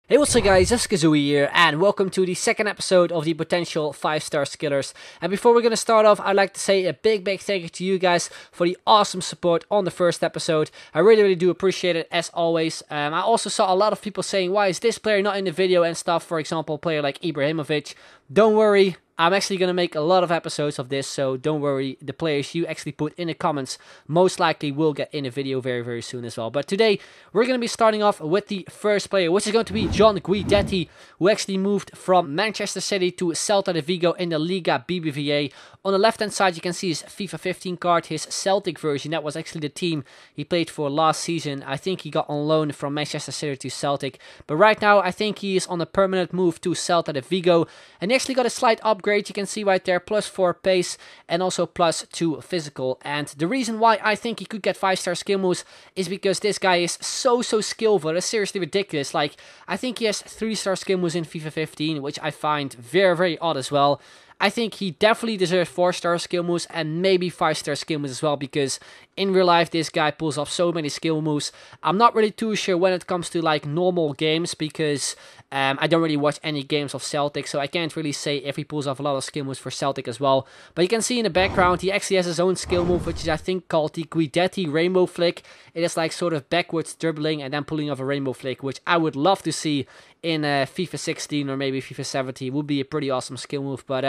Hey, what's up guys, it's Kazooie here, and welcome to the second episode of the potential 5-star skillers. And before we're going to start off, I'd like to say a big thank you to you guys for the awesome support on the first episode. I really do appreciate it, as always. I also saw a lot of people saying, why is this player not in the video and stuff, for example, a player like Ibrahimovic. Don't worry, I'm actually going to make a lot of episodes of this, so don't worry, the players you actually put in the comments most likely will get in a video very soon as well. But today, we're going to be starting off with the first player, which is going to be John Guidetti, who actually moved from Manchester City to Celta de Vigo in the Liga BBVA. On the left hand side, you can see his FIFA 15 card, his Celtic version. That was actually the team he played for last season. I think he got on loan from Manchester City to Celtic. But right now, I think he is on a permanent move to Celta de Vigo. And he actually got a slight upgrade, you can see right there, +4 pace and also +2 physical. And the reason why I think he could get 5-star skill moves is because this guy is so skillful. It's seriously ridiculous. Like, I think he has 3-star skill moves in FIFA 15, which I find very odd as well. I think he definitely deserves 4-star skill moves and maybe 5-star skill moves as well, because in real life this guy pulls off so many skill moves. I'm not really too sure when it comes to like normal games, because I don't really watch any games of Celtic, so I can't really say if he pulls off a lot of skill moves for Celtic as well. But you can see in the background he actually has his own skill move, which is I think called the Guidetti Rainbow Flick. It is like sort of backwards dribbling and then pulling off a rainbow flick, which I would love to see in FIFA 16 or maybe FIFA 17. Would be a pretty awesome skill move. But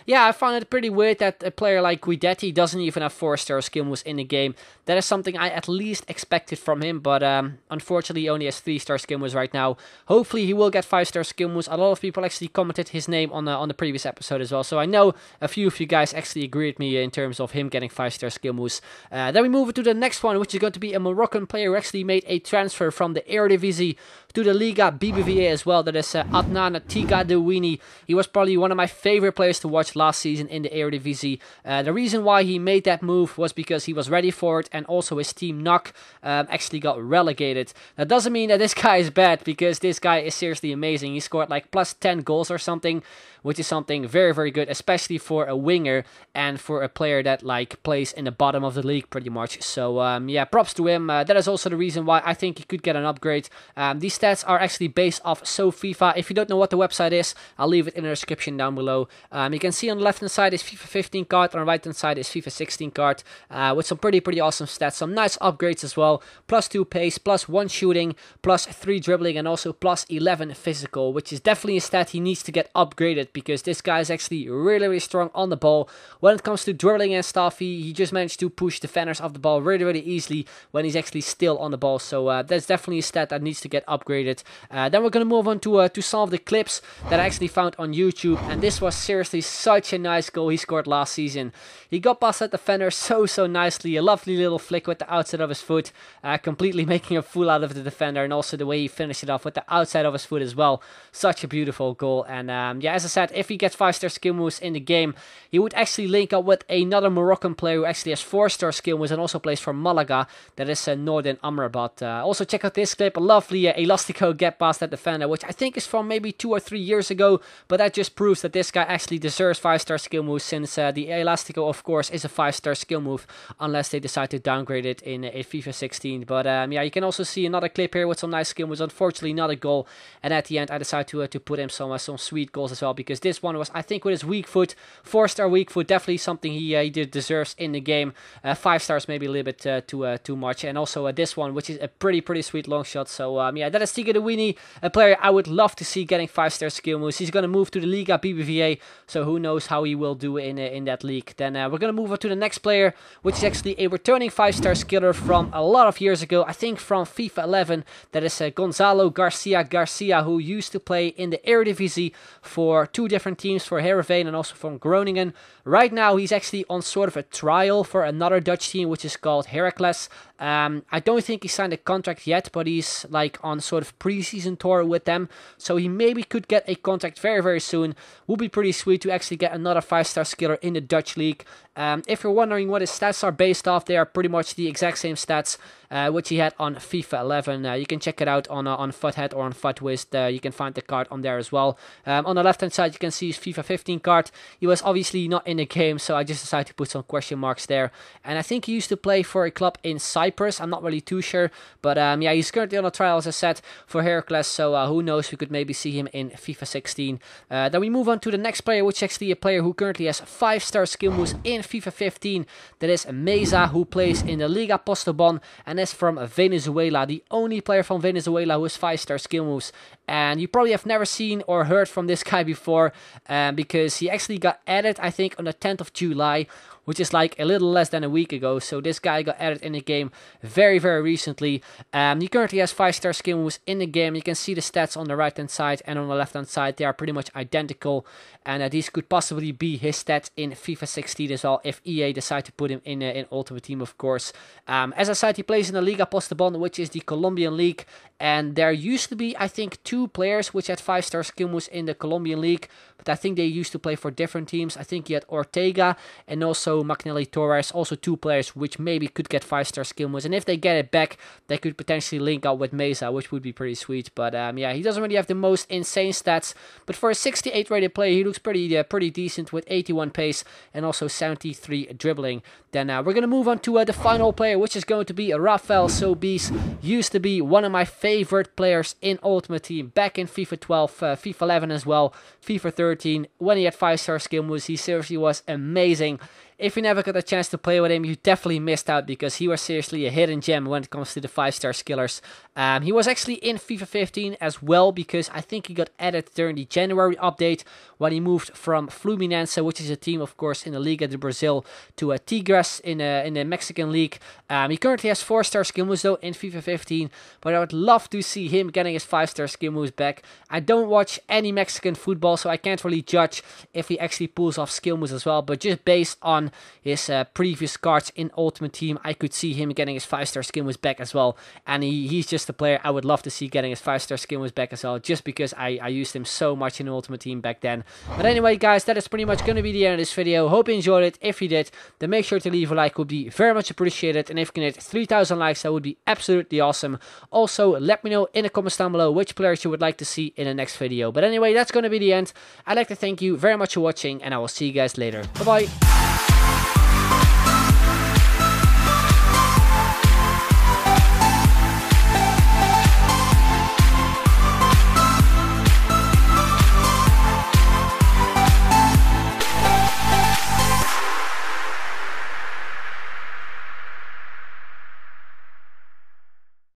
yeah, I found it pretty weird that a player like Guidetti doesn't even have 4-star skill moves in the game. That is something I at least expected from him, but unfortunately he only has 3-star skill moves right now. Hopefully he will get 5-star skill moves. A lot of people actually commented his name on the previous episode as well, so I know a few of you guys actually agreed with me in terms of him getting 5-star skill moves. Then we move to the next one, which is going to be a Moroccan player who actually made a transfer from the Eredivisie to the Liga BBVA as well. That is Adnan Tigadewini. He was probably one of my favorite players to watch last season in the Eredivisie. The reason why he made that move was because he was ready for it, and also his team NAC actually got relegated. That doesn't mean that this guy is bad, because this guy is seriously amazing. He scored like +10 goals or something, which is something very good, especially for a winger and for a player that like plays in the bottom of the league pretty much. So yeah, props to him. That is also the reason why I think he could get an upgrade. These stats are actually based off SoFifa. If you don't know what the website is, I'll leave it in the description down below. You can see on the left hand side is FIFA 15 card, on the right hand side is FIFA 16 card, with some pretty awesome stats, some nice upgrades as well. +2 pace, +1 shooting, +3 dribbling, and also +11 physical, which is definitely a stat he needs to get upgraded, because this guy is actually really strong on the ball. When it comes to dribbling and stuff, he just managed to push defenders off the ball really easily when he's actually still on the ball. So that's definitely a stat that needs to get upgraded. Then we're going to move on to some of the clips that I actually found on YouTube, and this was seriously such a nice goal he scored last season. He got past that defender so nicely, a lovely little flick with the outside of his foot, completely making a fool out of the defender, and also the way he finished it off with the outside of his foot as well. Such a beautiful goal. And yeah, as I said, if he gets 5-star skill moves in the game, he would actually link up with another Moroccan player who actually has 4-star skill moves and also plays for Malaga. That is Northern Amrabat. Also check out this clip, a lovely Elastico get past that defender, which I think is from maybe 2 or 3 years ago, but that just proves that this guy actually deserves 5-star skill moves, since the Elastico of course is a 5-star skill move, unless they decide to downgrade it in FIFA 16. But yeah, you can also see another clip here with some nice skill moves. Unfortunately not a goal, and at the end I decided to put him some sweet goals as well, because this one was, I think, with his weak foot, 4-star weak foot, definitely something he deserves in the game. 5 stars maybe a little bit too much. And also this one, which is a pretty sweet long shot. So yeah, that is Tigadewini, a player I would love to see getting 5-star skill moves. He's going to move to the Liga BBVA, so who knows how he will do in that league. Then we're going to move on to the next player, which is actually a returning 5-star skiller from a lot of years ago, I think from FIFA 11. That is Gonzalo Garcia, who used to play in the Eredivisie for 2 different teams, for Heerenveen and also from Groningen. Right now he's actually on sort of a trial for another Dutch team, which is called Heracles. I don't think he signed a contract yet, but he's like on sort of pre-season tour with them, so he maybe could get a contract very soon. Would be pretty sweet to actually get another 5-star skiller in the Dutch league. If you're wondering what his stats are based off, they are pretty much the exact same stats which he had on FIFA 11. You can check it out on Futhead or on FUTWIZ. You can find the card on there as well. On the left hand side, you can see his FIFA 15 card. He was obviously not in the game, so I just decided to put some question marks there. And I think he used to play for a club in Cyprus. I'm not really too sure, but yeah, he's currently on a trial, as I said, for Heracles. So who knows? We could maybe see him in FIFA 16. Then we move on to the next player, which is actually a player who currently has 5-star skill moves in FIFA 15. That is Meza, who plays in the Liga Postobon and is from Venezuela. The only player from Venezuela who has 5-star skill moves. And you probably have never seen or heard from this guy before, because he actually got added, I think, on the 10th of July, which is like a little less than a week ago. So this guy got added in the game very, very recently. He currently has 5-star skill moves in the game. You can see the stats on the right hand side and on the left hand side. They are pretty much identical. And these could possibly be his stats in FIFA 16 as well, if EA decide to put him in Ultimate Team, of course. As I said, he plays in the Liga Postobon, which is the Colombian league. And there used to be, I think, 2 players which had 5-star skill moves in the Colombian league. But I think they used to play for different teams. I think he had Ortega and also Magnelli Torres, also 2 players which maybe could get 5-star skill moves. And if they get it back, they could potentially link up with Meza, which would be pretty sweet. But yeah, he doesn't really have the most insane stats. But for a 68 rated player, he looks pretty decent with 81 pace and also 73 dribbling. Then we're going to move on to the final player, which is going to be Rafael Sobis. Used to be one of my favorite players in Ultimate Team back in FIFA 12, FIFA 11 as well, FIFA 13. When he had 5-star skill moves, he seriously was amazing. If you never got a chance to play with him, you definitely missed out, because he was seriously a hidden gem when it comes to the 5-star skillers. He was actually in FIFA 15 as well, because I think he got added during the January update when he moved from Fluminense, which is a team, of course, in the Liga de Brazil, to Tigres in the Mexican league. He currently has 4-star skill moves though in FIFA 15, but I would love to see him getting his 5-star skill moves back. I don't watch any Mexican football, so I can't really judge if he actually pulls off skill moves as well, but just based on his previous cards in Ultimate Team, I could see him getting his 5-star skill moves back as well. And he's just a player I would love to see getting his 5-star skill moves back as well, just because I used him so much in Ultimate Team back then. But anyway, guys, that is pretty much going to be the end of this video. Hope you enjoyed it. If you did, then make sure to leave a like, would be very much appreciated. And if you can hit 3,000 likes, that would be absolutely awesome. Also, let me know in the comments down below which players you would like to see in the next video. But anyway, that's going to be the end. I'd like to thank you very much for watching, and I will see you guys later. Bye bye.